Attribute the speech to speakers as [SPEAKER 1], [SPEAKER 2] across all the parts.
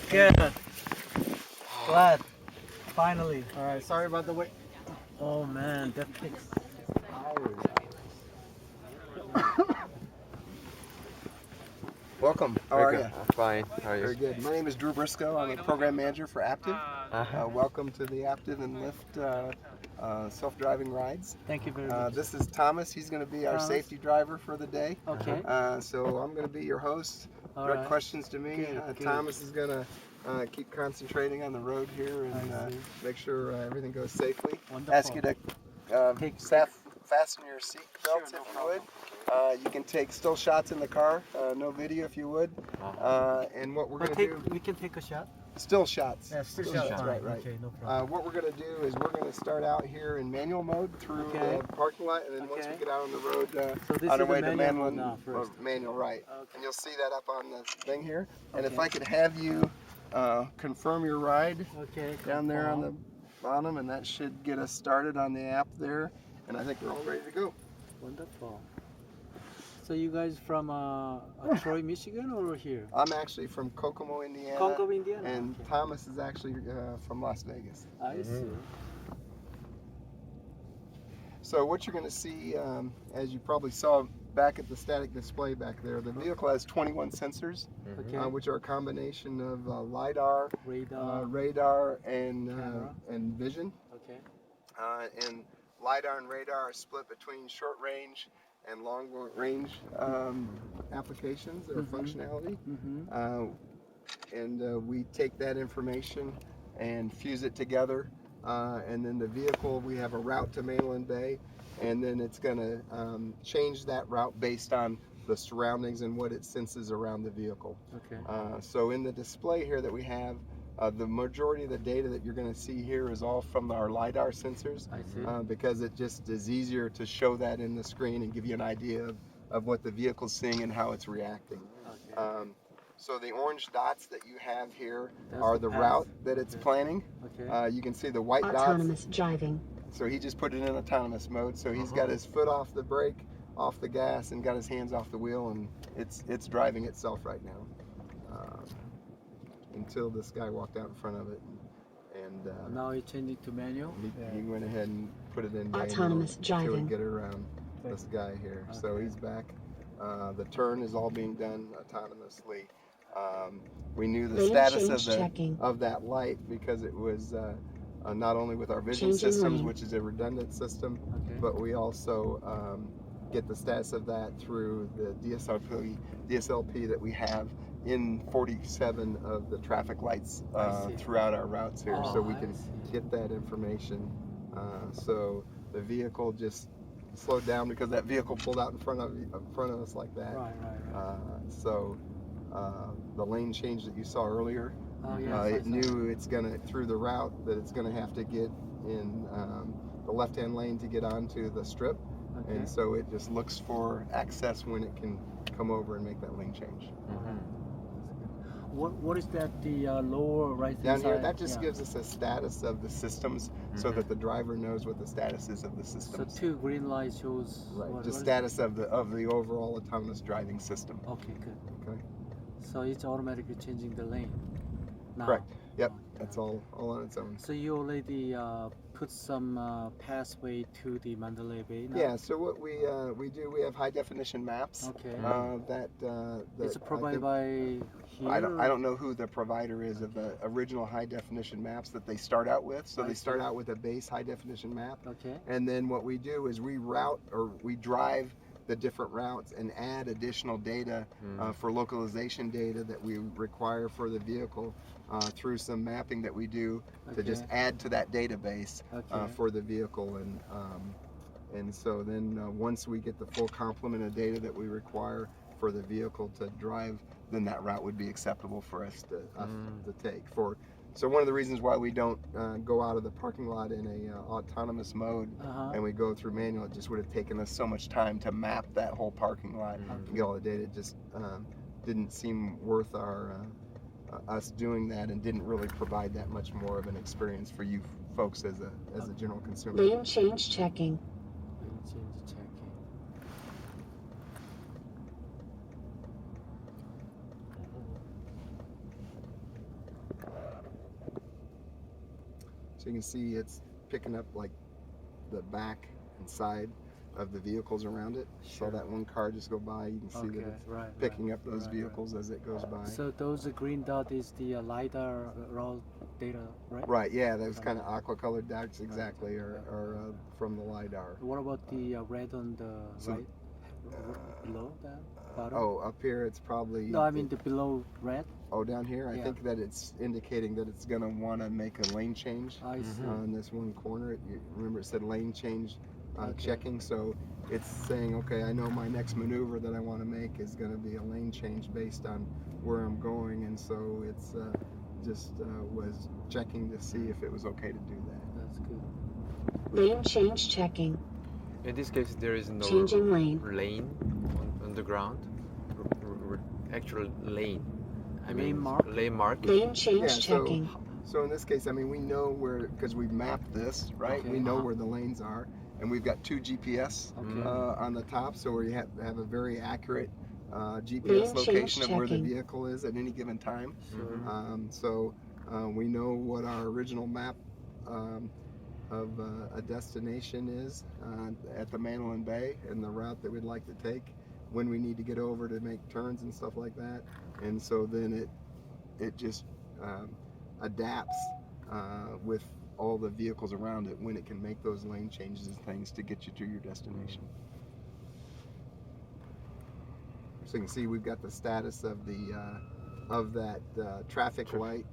[SPEAKER 1] Good. Glad. Finally.
[SPEAKER 2] All right, sorry about the wait.
[SPEAKER 1] Oh man, that takes hours.
[SPEAKER 2] Welcome. How are you?
[SPEAKER 3] I'm fine. How are you?
[SPEAKER 2] Very good. My name is Drew Briscoe. I'm a program manager for Aptiv.
[SPEAKER 3] Uh-huh.
[SPEAKER 2] Welcome to the Aptiv and Lyft self-driving rides.
[SPEAKER 1] Thank you very much.
[SPEAKER 2] This is Thomas. He's going to be our
[SPEAKER 1] Thomas.
[SPEAKER 2] safety driver for the day.
[SPEAKER 1] Okay.
[SPEAKER 2] So I'm going to be your host.
[SPEAKER 1] All
[SPEAKER 2] Direct
[SPEAKER 1] right.
[SPEAKER 2] questions to me.
[SPEAKER 1] Good.
[SPEAKER 2] Thomas is going to keep concentrating on the road here and make sure everything goes safely.
[SPEAKER 1] Wonderful.
[SPEAKER 2] Ask you to fasten your seat belts if you would. You can take still shots in the car, no video if you would. And what we're going to do...
[SPEAKER 1] We can take a shot?
[SPEAKER 2] Still shots.
[SPEAKER 1] Yeah, still shots.
[SPEAKER 2] Right.
[SPEAKER 1] Okay, no problem.
[SPEAKER 2] What we're going to do is we're going to start out here in manual mode through the parking lot, and then once we get out on the road, on our way to manual, right.
[SPEAKER 1] Okay.
[SPEAKER 2] And you'll see that up on the thing here. And if I could have you confirm your ride down there on the bottom, and that should get us started on the app there. And I think we're all ready to go.
[SPEAKER 1] Wonderful. So you guys from Troy, Michigan, or here?
[SPEAKER 2] I'm actually from Kokomo, Indiana.
[SPEAKER 1] Kokomo, Indiana.
[SPEAKER 2] And Thomas is actually from Las Vegas.
[SPEAKER 1] I see.
[SPEAKER 2] So what you're going to see, as you probably saw back at the static display back there, the vehicle has 21 sensors, which are a combination of LiDAR, radar, and vision.
[SPEAKER 1] Okay.
[SPEAKER 2] And LiDAR and radar are split between short range and long range applications or functionality. And we take that information and fuse it together. And then the vehicle, we have a route to Mainland Bay, and then it's going to change that route based on the surroundings and what it senses around the vehicle.
[SPEAKER 1] Okay.
[SPEAKER 2] So in the display here that we have, the majority of the data that you're going to see here is all from our LiDAR sensors.
[SPEAKER 1] I see.
[SPEAKER 2] Because it just is easier to show that in the screen and give you an idea of what the vehicle's seeing and how it's reacting.
[SPEAKER 1] Okay.
[SPEAKER 2] So the orange dots that you have here are the route that it's planning.
[SPEAKER 1] Okay.
[SPEAKER 2] You can see the white
[SPEAKER 4] Autonomous
[SPEAKER 2] dots.
[SPEAKER 4] driving.
[SPEAKER 2] So he just put it in autonomous mode. So he's got his foot off the brake, off the gas, and got his hands off the wheel, and it's driving itself right now. Until this guy walked out in front of it, and
[SPEAKER 1] now it's changing to manual.
[SPEAKER 2] He went ahead and put it in
[SPEAKER 4] Autonomous driving.
[SPEAKER 2] until we get around this guy here. So he's back. The turn is all being done autonomously. We knew the status of that light because it was not only with our vision systems, which is a redundant system, but we also get the status of that through the DSLP that we have in 47 of the traffic lights throughout our routes here, so we can get that information. So the vehicle just slowed down because that vehicle pulled out in front of us like that. So the lane change that you saw earlier, it knew it's gonna, through the route, that it's gonna have to get in the left-hand lane to get onto the strip. And so it just looks for access when it can come over and make that lane change.
[SPEAKER 1] What is that, the lower right
[SPEAKER 2] down here? That just gives us a status of the systems, so that the driver knows what the status is of the systems.
[SPEAKER 1] So 2 green lights shows
[SPEAKER 2] just status of the overall autonomous driving system.
[SPEAKER 1] Okay, good.
[SPEAKER 2] Okay.
[SPEAKER 1] So it's automatically changing the lane now.
[SPEAKER 2] Correct. Yep. That's all on its own.
[SPEAKER 1] So you already put some pathway to the Mandalay Bay now?
[SPEAKER 2] Yeah. So what we do, we have high definition maps.
[SPEAKER 1] Okay.
[SPEAKER 2] That
[SPEAKER 1] it's provided by here?
[SPEAKER 2] I don't know who the provider is of the original high definition maps that they start out with. So they start out with a base high definition map.
[SPEAKER 1] Okay.
[SPEAKER 2] And then what we do is we drive the different routes and add additional data for localization data that we require for the vehicle through some mapping that we do to just add to that database for the vehicle. And so then once we get the full complement of data that we require for the vehicle to drive, then that route would be acceptable for us to take. So one of the reasons why we don't go out of the parking lot in a autonomous mode and we go through manual, it just would have taken us so much time to map that whole parking lot and get all the data. It just didn't seem worth us doing that, and didn't really provide that much more of an experience for you folks as a general consumer.
[SPEAKER 4] Lane change checking.
[SPEAKER 1] Lane change checking.
[SPEAKER 2] So you can see it's picking up like the back and side of the vehicles around it.
[SPEAKER 1] Sure.
[SPEAKER 2] So that one car just go by, you can see that it's picking up those vehicles as it goes by.
[SPEAKER 1] So those green dot is the LiDAR raw data, right?
[SPEAKER 2] Right, yeah, those kind of aqua colored dots exactly are from the LiDAR.
[SPEAKER 1] What about the red on the right? Below that? Bottom?
[SPEAKER 2] Oh, up here it's probably...
[SPEAKER 1] No, I mean the below red.
[SPEAKER 2] Oh, down here?
[SPEAKER 1] Yeah.
[SPEAKER 2] I think that it's indicating that it's going to want to make a lane change
[SPEAKER 1] I see.
[SPEAKER 2] on this one corner. Remember it said lane change checking, so it's saying, okay, I know my next maneuver that I want to make is going to be a lane change based on where I'm going, and so it's just was checking to see if it was okay to do that.
[SPEAKER 1] That's good.
[SPEAKER 4] Lane change checking.
[SPEAKER 3] In this case, there is no
[SPEAKER 4] Changing lane.
[SPEAKER 3] lane on the ground. Actual lane. I mean,
[SPEAKER 1] Lane mark?
[SPEAKER 3] lane mark.
[SPEAKER 4] Lane change
[SPEAKER 2] Yeah,
[SPEAKER 4] checking.
[SPEAKER 2] So in this case, I mean, we know where, because we've mapped this, right?
[SPEAKER 1] Okay.
[SPEAKER 2] We know where the lanes are, and we've got 2 GPS
[SPEAKER 1] Okay.
[SPEAKER 2] on the top, so we have a very accurate GPS
[SPEAKER 4] Lane
[SPEAKER 2] location of
[SPEAKER 4] change
[SPEAKER 2] where the
[SPEAKER 4] checking.
[SPEAKER 2] vehicle is at any given time.
[SPEAKER 1] Sure.
[SPEAKER 2] So we know what our original map of a destination is at the Mandolin Bay and the route that we'd like to take when we need to get over to make turns and stuff like that. And so then it just adapts with all the vehicles around it when it can make those lane changes and things to get you to your destination. So you can see we've got the status of that traffic light,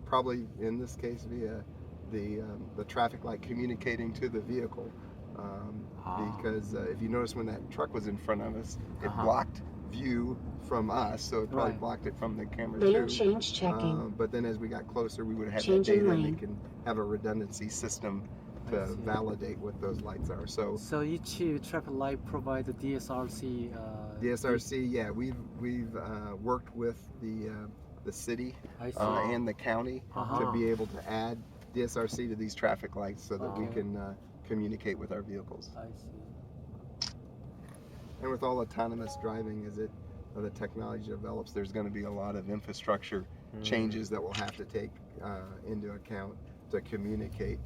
[SPEAKER 2] probably in this case via the traffic light communicating to the vehicle. Because if you notice when that truck was in front of us, it blocked view from us, so it probably blocked it from the camera
[SPEAKER 4] Lane
[SPEAKER 2] too.
[SPEAKER 4] change checking.
[SPEAKER 2] But then as we got closer, we would have that
[SPEAKER 4] Changing
[SPEAKER 2] data, and
[SPEAKER 4] lane.
[SPEAKER 2] it can have a redundancy system to validate what those lights are. So
[SPEAKER 1] each traffic light provides a DSRC.
[SPEAKER 2] DSRC, yeah, we've worked with the city
[SPEAKER 1] I see.
[SPEAKER 2] and the county to be able to add DSRC to these traffic lights so that we can communicate with our vehicles.
[SPEAKER 1] I see.
[SPEAKER 2] And with all autonomous driving, as the technology develops, there's going to be a lot of infrastructure changes that we'll have to take into account to communicate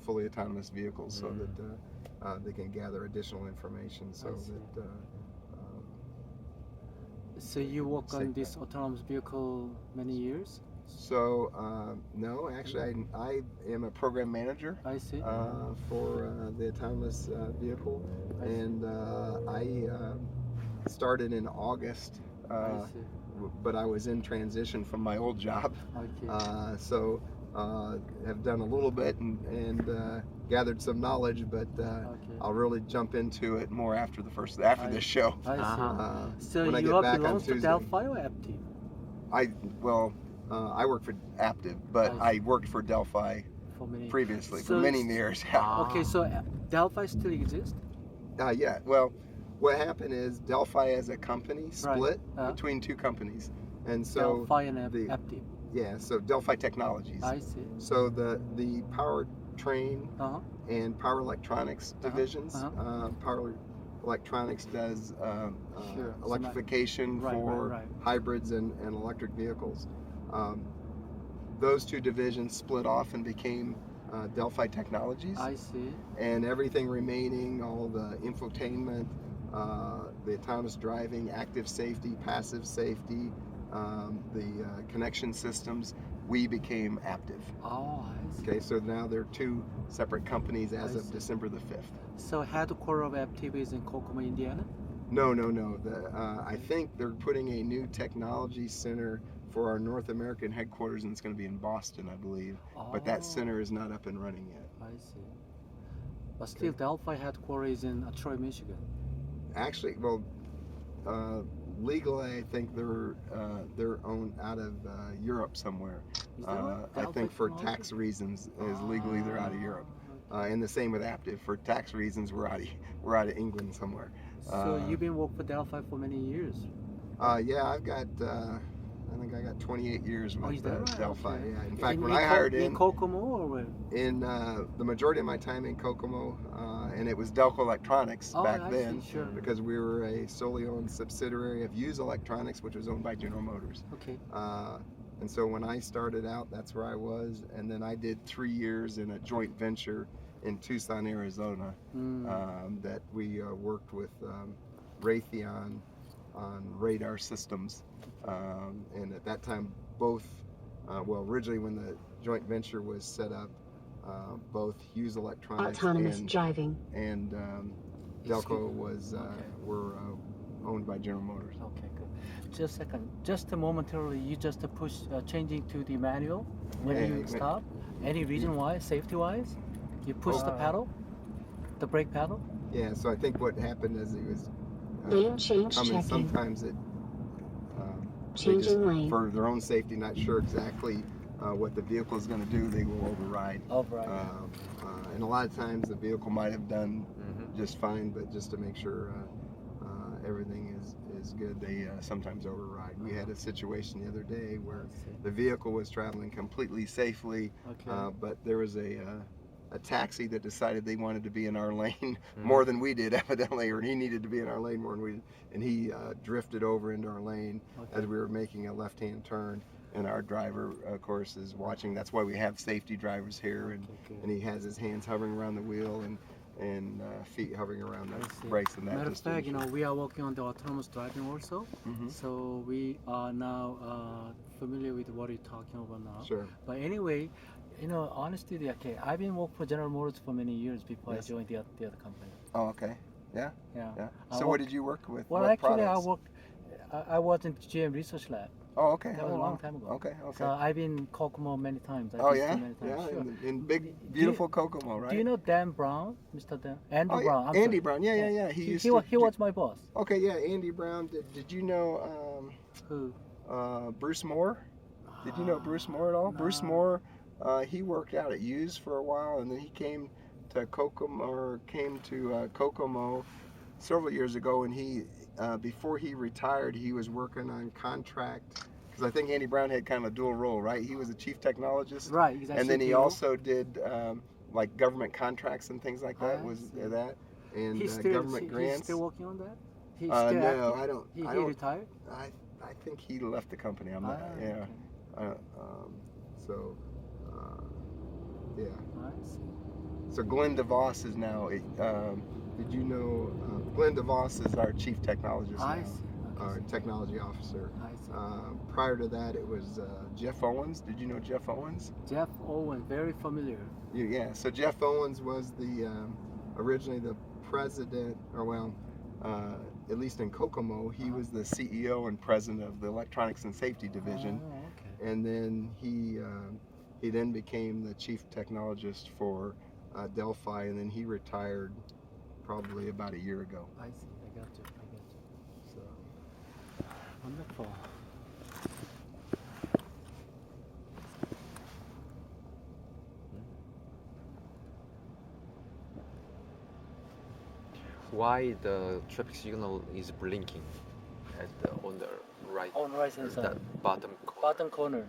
[SPEAKER 2] fully autonomous vehicles so that they can gather additional information so that
[SPEAKER 1] So you work on this autonomous vehicle many years?
[SPEAKER 2] So no, actually I am a program manager
[SPEAKER 1] I see.
[SPEAKER 2] for the autonomous vehicle, and I started in August,
[SPEAKER 1] I see.
[SPEAKER 2] but I was in transition from my old job,
[SPEAKER 1] Okay.
[SPEAKER 2] so have done a little bit and gathered some knowledge, but I'll really jump into it more after this show.
[SPEAKER 1] I see. So
[SPEAKER 2] when I
[SPEAKER 1] you
[SPEAKER 2] get back on
[SPEAKER 1] belong to
[SPEAKER 2] Tuesday.
[SPEAKER 1] Delphi or Aptiv?
[SPEAKER 2] I work for Aptiv, but I worked for Delphi
[SPEAKER 1] For many.
[SPEAKER 2] previously
[SPEAKER 1] So
[SPEAKER 2] for many years. Yeah.
[SPEAKER 1] Okay, so Delphi still exists?
[SPEAKER 2] Yeah. Well, what happened is Delphi as a company split between 2 companies, and so
[SPEAKER 1] Delphi and Aptiv.
[SPEAKER 2] Yeah. So Delphi Technologies.
[SPEAKER 1] I see.
[SPEAKER 2] So the powertrain and power electronics divisions. Power electronics does electrification for hybrids and electric vehicles. Those 2 divisions split off and became Delphi Technologies.
[SPEAKER 1] I see.
[SPEAKER 2] And everything remaining, all the infotainment, the autonomous driving, active safety, passive safety, the connection systems, we became Aptiv.
[SPEAKER 1] Oh, I see.
[SPEAKER 2] Okay, so now they're 2 separate companies as of December the 5th.
[SPEAKER 1] So headquarters of Aptiv is in Kokomo, Indiana?
[SPEAKER 2] No. I think they're putting a new technology center for our North American headquarters, and it's going to be in Boston, I believe. But that center is not up and running yet.
[SPEAKER 1] I see. But still, Delphi headquarters is in Troy, Michigan.
[SPEAKER 2] Actually, well, legally, I think they're owned out of Europe somewhere.
[SPEAKER 1] Is that right?
[SPEAKER 2] I think for
[SPEAKER 1] Delphi
[SPEAKER 2] tax reasons, is legally they're out of Europe. And the same with Aptiv. For tax reasons, we're out of England somewhere.
[SPEAKER 1] So you've been working for Delphi for many years?
[SPEAKER 2] Yeah, I've got. I think I got 28 years with Delphi.
[SPEAKER 1] Okay.
[SPEAKER 2] Yeah. In fact, when I hired
[SPEAKER 1] in Kokomo or where?
[SPEAKER 2] In the majority of my time in Kokomo, and it was Delco Electronics back then,
[SPEAKER 1] see, sure.
[SPEAKER 2] because we were a solely owned subsidiary of Hughes Electronics, which was owned by General Motors.
[SPEAKER 1] Okay.
[SPEAKER 2] And so when I started out, that's where I was. And then I did 3 years in a joint venture in Tucson, Arizona, that we worked with Raytheon on radar systems. And at that time, both, well, originally when the joint venture was set up, both Hughes Electronics
[SPEAKER 4] Autonomous driving.
[SPEAKER 2] and Delco was were owned by General Motors.
[SPEAKER 1] Okay, good. Just a second. Just momentarily, you just push changing to the manual when you stop. Any reason why? Safety wise, you push the pedal, the brake pedal.
[SPEAKER 2] Yeah. So I think what happened is it was.
[SPEAKER 4] Lane change
[SPEAKER 2] I mean,
[SPEAKER 4] checking.
[SPEAKER 2] sometimes it.
[SPEAKER 4] Changing lane.
[SPEAKER 2] For their own safety, not sure exactly what the vehicle is going to do, they will override. And a lot of times the vehicle might have done just fine, but just to make sure everything is good, they sometimes override. We had a situation the other day where the vehicle was traveling completely safely, but there was a taxi that decided they wanted to be in our lane more than we did, evidently, or he needed to be in our lane more than we did, and he drifted over into our lane as we were making a left-hand turn. And our driver, of course, is watching. That's why we have safety drivers here, and he has his hands hovering around the wheel and feet hovering around the brakes and that.
[SPEAKER 1] Matter of fact, we are working on the autonomous driving also, so we are now familiar with what you're talking about now.
[SPEAKER 2] Sure.
[SPEAKER 1] But anyway, honestly, okay, I've been working for General Motors for many years before I joined the other company.
[SPEAKER 2] Oh, okay. Yeah.
[SPEAKER 1] Yeah.
[SPEAKER 2] So what did you work with?
[SPEAKER 1] Well,
[SPEAKER 2] what
[SPEAKER 1] actually,
[SPEAKER 2] products?
[SPEAKER 1] I was in GM Research Lab.
[SPEAKER 2] Oh, okay.
[SPEAKER 1] That was a long time ago.
[SPEAKER 2] Okay.
[SPEAKER 1] So I've been in Kokomo many times.
[SPEAKER 2] Oh, yeah?
[SPEAKER 1] Many times.
[SPEAKER 2] Yeah,
[SPEAKER 1] Sure.
[SPEAKER 2] in big, beautiful Kokomo, right?
[SPEAKER 1] Do you know Dan Brown, Mr. Dan? Andrew Brown. I'm
[SPEAKER 2] Andy
[SPEAKER 1] sorry.
[SPEAKER 2] Brown. Yeah.
[SPEAKER 1] He was my boss.
[SPEAKER 2] Okay, yeah, Andy Brown. Did you know
[SPEAKER 1] Who?
[SPEAKER 2] Bruce Moore? Did you know Bruce Moore at all?
[SPEAKER 1] No.
[SPEAKER 2] Bruce Moore, he worked out at Hughes for a while, and then he came to Kokomo several years ago, and he before he retired, he was working on contract, because I think Andy Brown had kind of a dual role, right? He was a chief technologist,
[SPEAKER 1] Right, exactly.
[SPEAKER 2] and then he also did like government contracts and things like that. And government grants.
[SPEAKER 1] He's still working on that? He's
[SPEAKER 2] No,
[SPEAKER 1] still
[SPEAKER 2] I don't.
[SPEAKER 1] He
[SPEAKER 2] I don't.
[SPEAKER 1] retired?
[SPEAKER 2] I think he left the company. I'm not. Yeah.
[SPEAKER 1] Okay.
[SPEAKER 2] So, yeah.
[SPEAKER 1] I see.
[SPEAKER 2] So Glenn DeVos is now. Did you know Glenn DeVos is our chief technologist
[SPEAKER 1] I
[SPEAKER 2] now,
[SPEAKER 1] see.
[SPEAKER 2] our technology officer.
[SPEAKER 1] I see.
[SPEAKER 2] Prior to that, it was Jeff Owens. Did you know Jeff Owens?
[SPEAKER 1] Jeff Owen, very familiar.
[SPEAKER 2] Yeah. So Jeff Owens was the originally the president, or well, at least in Kokomo, he was the CEO and president of the Electronics and Safety Division.
[SPEAKER 1] Oh, okay.
[SPEAKER 2] And then he then became the chief technologist for Delphi, and then he retired probably about a year ago.
[SPEAKER 1] I see. I got you.
[SPEAKER 2] So
[SPEAKER 1] Wonderful.
[SPEAKER 3] Why the traffic signal is blinking on the right?
[SPEAKER 1] On right hand side.
[SPEAKER 3] That bottom corner.
[SPEAKER 1] Bottom corner.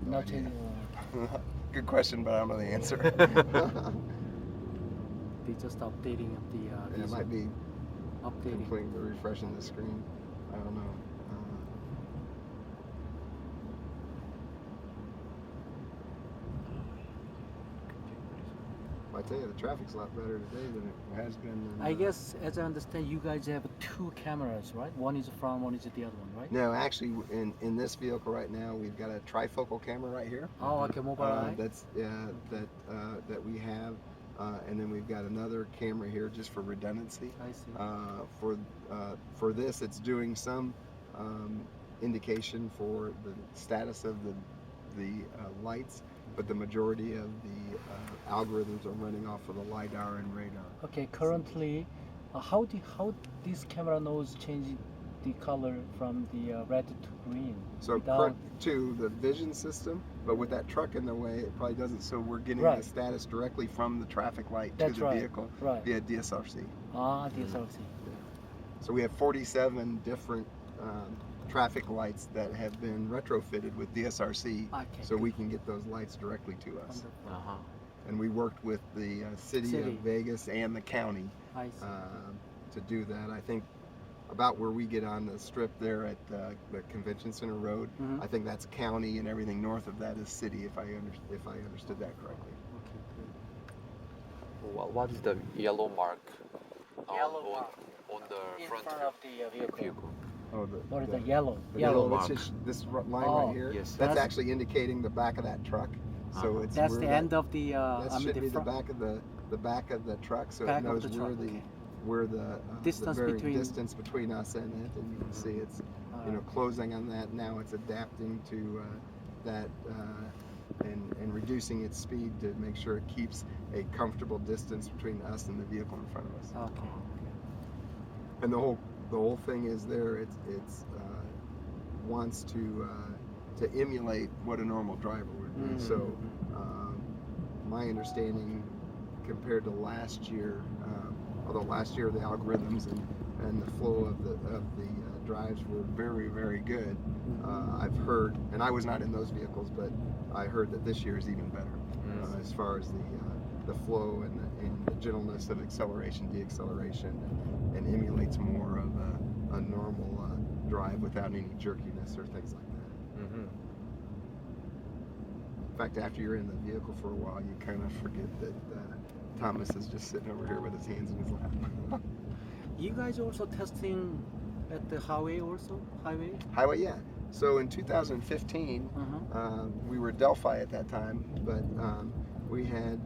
[SPEAKER 2] No
[SPEAKER 1] Not
[SPEAKER 2] idea.
[SPEAKER 1] changing.
[SPEAKER 2] Good question, but I don't know the answer.
[SPEAKER 1] They just updating of the.
[SPEAKER 2] It might be
[SPEAKER 1] updating.
[SPEAKER 2] completely refreshing the screen. I don't know. I tell you, the traffic's a lot better today than it has been.
[SPEAKER 1] I guess, as I understand, you guys have 2 cameras, right? One is front, one is the other one, right?
[SPEAKER 2] No, actually, in this vehicle right now, we've got a trifocal camera right here.
[SPEAKER 1] Oh, okay, mobile eye.
[SPEAKER 2] That we have, and then we've got another camera here just for redundancy.
[SPEAKER 1] I see.
[SPEAKER 2] For this, it's doing some indication for the status of the lights, but the majority of the algorithms are running off of the LiDAR and radar.
[SPEAKER 1] Okay, currently, how this camera knows changing the color from the red to green?
[SPEAKER 2] So
[SPEAKER 1] without-
[SPEAKER 2] to the vision system, but with that truck in the way, it probably doesn't. So we're getting
[SPEAKER 1] Right.
[SPEAKER 2] the status directly from the traffic light
[SPEAKER 1] That's
[SPEAKER 2] to the
[SPEAKER 1] right.
[SPEAKER 2] vehicle
[SPEAKER 1] Right.
[SPEAKER 2] via DSRC.
[SPEAKER 1] DSRC.
[SPEAKER 2] So we have 47 different traffic lights that have been retrofitted with DSRC,
[SPEAKER 1] Okay,
[SPEAKER 2] so
[SPEAKER 1] good.
[SPEAKER 2] we can get those lights directly to us.
[SPEAKER 1] Wonderful.
[SPEAKER 2] And we worked with the city of
[SPEAKER 1] City.
[SPEAKER 2] Vegas and the county
[SPEAKER 1] I see.
[SPEAKER 2] to do that. I think about where we get on the strip there at the Convention Center Road.
[SPEAKER 1] Mhm.
[SPEAKER 2] I think that's county, and everything north of that is city, if I understood that correctly.
[SPEAKER 1] Okay, good.
[SPEAKER 3] What is the yellow mark
[SPEAKER 1] Yellow
[SPEAKER 3] on,
[SPEAKER 1] mark.
[SPEAKER 3] on the
[SPEAKER 1] In
[SPEAKER 3] front
[SPEAKER 1] front of the vehicle.
[SPEAKER 3] vehicle?
[SPEAKER 2] Oh,
[SPEAKER 1] What is the yellow?
[SPEAKER 2] the
[SPEAKER 3] yellow
[SPEAKER 2] it's
[SPEAKER 3] mark.
[SPEAKER 2] just this line
[SPEAKER 1] Oh,
[SPEAKER 2] right here.
[SPEAKER 3] yes.
[SPEAKER 2] That's
[SPEAKER 1] That's-
[SPEAKER 2] actually indicating the back of that truck. So
[SPEAKER 3] Uh-huh.
[SPEAKER 2] it's
[SPEAKER 1] That's
[SPEAKER 2] where
[SPEAKER 1] the
[SPEAKER 2] that,
[SPEAKER 1] end of the.
[SPEAKER 2] that
[SPEAKER 1] I mean
[SPEAKER 2] should
[SPEAKER 1] the
[SPEAKER 2] be the
[SPEAKER 1] front.
[SPEAKER 2] back of the back of the truck, so
[SPEAKER 1] Back
[SPEAKER 2] it
[SPEAKER 1] of
[SPEAKER 2] knows
[SPEAKER 1] the
[SPEAKER 2] where
[SPEAKER 1] truck,
[SPEAKER 2] the
[SPEAKER 1] okay.
[SPEAKER 2] where the
[SPEAKER 1] Distance
[SPEAKER 2] very
[SPEAKER 1] between-
[SPEAKER 2] distance between us and it, and you can see it's closing on that. Now it's adapting to that and reducing its speed to make sure it keeps a comfortable distance between us and the vehicle in front of us.
[SPEAKER 1] Okay.
[SPEAKER 2] And the whole thing is there. It's wants to emulate what a normal driver would do.
[SPEAKER 1] Mhm.
[SPEAKER 2] So my understanding compared to last year, although last year the algorithms and the flow of the drives were very, very good. I've heard, and I was not in those vehicles, but I heard that this year is even better as far as the flow and the gentleness of acceleration, deceleration, and emulates more of a normal drive without any jerkiness or things like that.
[SPEAKER 3] Mm-hmm.
[SPEAKER 2] In fact, after you're in the vehicle for a while, you kind of forget that Thomas is just sitting over here with his hands in his lap.
[SPEAKER 1] You guys also testing at the highway also? Highway?
[SPEAKER 2] Highway, yeah. So in 2015, we were at Delphi at that time, but we had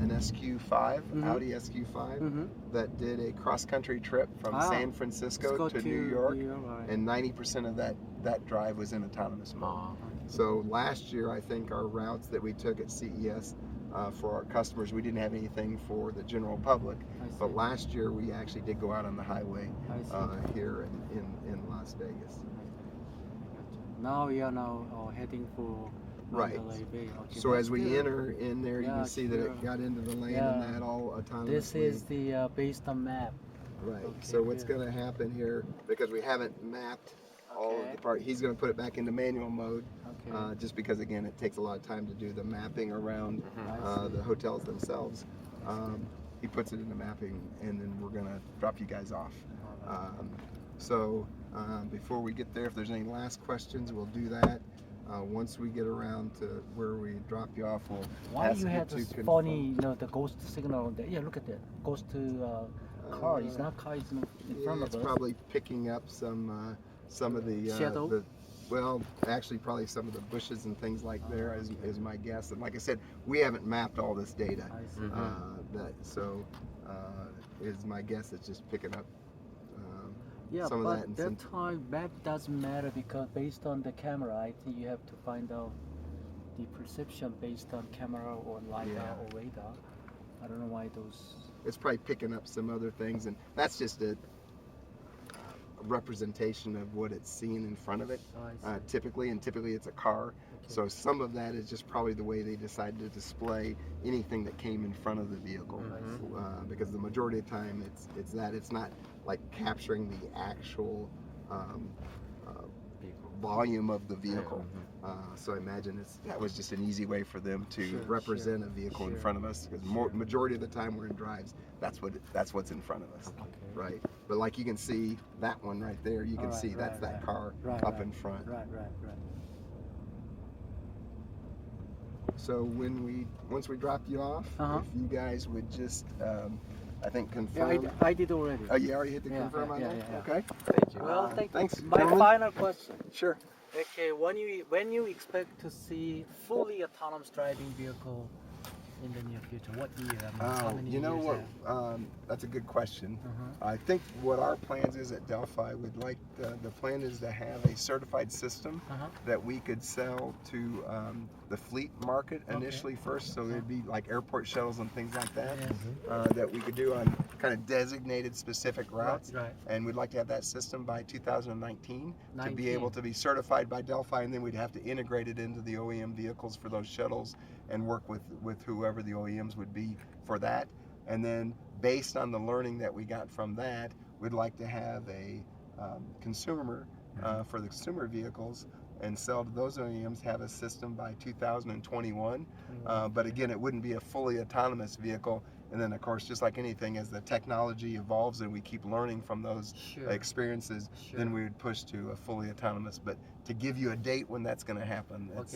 [SPEAKER 2] an SQ5, Audi SQ5, that did a cross-country trip from San Francisco to New York,
[SPEAKER 1] right.
[SPEAKER 2] and 90% of that drive was in autonomous mode. So last year, I think our routes that we took at CES for our customers, we didn't have anything for the general public, but last year we actually did go out on the highway here in Las Vegas.
[SPEAKER 1] Now we are heading for
[SPEAKER 2] Right.
[SPEAKER 1] Mandalay Bay. Okay,
[SPEAKER 2] So
[SPEAKER 1] that's
[SPEAKER 2] as we
[SPEAKER 1] good.
[SPEAKER 2] enter in there, you
[SPEAKER 1] Yeah,
[SPEAKER 2] can see that
[SPEAKER 1] sure.
[SPEAKER 2] it got into the lane
[SPEAKER 1] Yeah.
[SPEAKER 2] and that all autonomously.
[SPEAKER 1] This is the based on map.
[SPEAKER 2] Right.
[SPEAKER 1] Okay,
[SPEAKER 2] So what's
[SPEAKER 1] good.
[SPEAKER 2] going to happen here, because we haven't mapped all of
[SPEAKER 1] Okay.
[SPEAKER 2] the part, he's going to put it back into manual mode,
[SPEAKER 1] Okay.
[SPEAKER 2] just because again it takes a lot of time to do the mapping around
[SPEAKER 1] I see.
[SPEAKER 2] the hotels themselves. He puts it into mapping, and then we're going to drop you guys off. So before we get there, if there's any last questions, we'll do that. Once we get around to where we drop you off, we'll
[SPEAKER 1] Why
[SPEAKER 2] ask
[SPEAKER 1] you
[SPEAKER 2] you
[SPEAKER 1] had
[SPEAKER 2] to
[SPEAKER 1] this
[SPEAKER 2] confirm.
[SPEAKER 1] funny, the ghost signal on there? Yeah, look at that. Ghost to car. It's not car. It's in front
[SPEAKER 2] Yeah,
[SPEAKER 1] of
[SPEAKER 2] it's
[SPEAKER 1] us.
[SPEAKER 2] probably picking up some of the
[SPEAKER 1] Shadow?
[SPEAKER 2] well, actually probably some of the bushes and things like there is my guess. And like I said, we haven't mapped all this data.
[SPEAKER 1] I see.
[SPEAKER 2] Is my guess it's just picking up
[SPEAKER 1] Yeah,
[SPEAKER 2] some of
[SPEAKER 1] but
[SPEAKER 2] that and
[SPEAKER 1] that
[SPEAKER 2] some,
[SPEAKER 1] time map doesn't matter because based on the camera, I think you have to find out the perception based on camera or LiDAR
[SPEAKER 2] Yeah.
[SPEAKER 1] or radar. I don't know why those.
[SPEAKER 2] it's probably picking up some other things, and that's just a representation of what it's seeing in front of it.
[SPEAKER 1] I see.
[SPEAKER 2] Typically it's a car.
[SPEAKER 1] Okay.
[SPEAKER 2] So some of that is just probably the way they decided to display anything that came in front of the vehicle, because the majority of the time it's not like capturing the actual volume of the vehicle. So I imagine that was just an easy way for them to
[SPEAKER 1] Sure,
[SPEAKER 2] represent a vehicle in
[SPEAKER 1] sure,
[SPEAKER 2] front of us, because majority of the time we're in drives, that's what's in front of us.
[SPEAKER 1] Okay.
[SPEAKER 2] Right, but like you can see that one right there, you can
[SPEAKER 1] Alright,
[SPEAKER 2] see that's
[SPEAKER 1] right,
[SPEAKER 2] that
[SPEAKER 1] right.
[SPEAKER 2] car
[SPEAKER 1] Right,
[SPEAKER 2] up
[SPEAKER 1] right.
[SPEAKER 2] in front.
[SPEAKER 1] Right.
[SPEAKER 2] So once we drop you off, if you guys would just, I think
[SPEAKER 1] Yeah,
[SPEAKER 2] confirm.
[SPEAKER 1] I did already.
[SPEAKER 2] Oh, you already hit the
[SPEAKER 1] Yeah,
[SPEAKER 2] confirm on
[SPEAKER 1] yeah,
[SPEAKER 2] that?
[SPEAKER 1] yeah.
[SPEAKER 2] Okay.
[SPEAKER 3] Thank you.
[SPEAKER 1] Well,
[SPEAKER 2] Thanks,
[SPEAKER 1] My
[SPEAKER 2] gentlemen.
[SPEAKER 1] final question.
[SPEAKER 2] Sure.
[SPEAKER 1] Okay, when you expect to see fully autonomous driving vehicle in the near future? What year? I mean, how many
[SPEAKER 2] You know
[SPEAKER 1] years
[SPEAKER 2] what?
[SPEAKER 1] out?
[SPEAKER 2] That's a good question.
[SPEAKER 1] Uh-huh.
[SPEAKER 2] I think what our plans is at Delphi, the plan is to have a certified system that we could sell to the fleet market initially first. So there'd be like airport shuttles and things like that that we could do on kind of designated specific routes.
[SPEAKER 1] Right.
[SPEAKER 2] And we'd like to have that system by 2019 to be able to be certified by Delphi, and then we'd have to integrate it into the OEM vehicles for those shuttles and work with whoever the OEMs would be for that. And then based on the learning that we got from that, we'd like to have a consumer for the consumer vehicles, and sell to those OEMs have a system by 2021. But again, it wouldn't be a fully autonomous vehicle. And then, of course, just like anything, as the technology evolves and we keep learning from those experiences, then we would push to a fully autonomous. But to give you a date when that's going to happen, that's,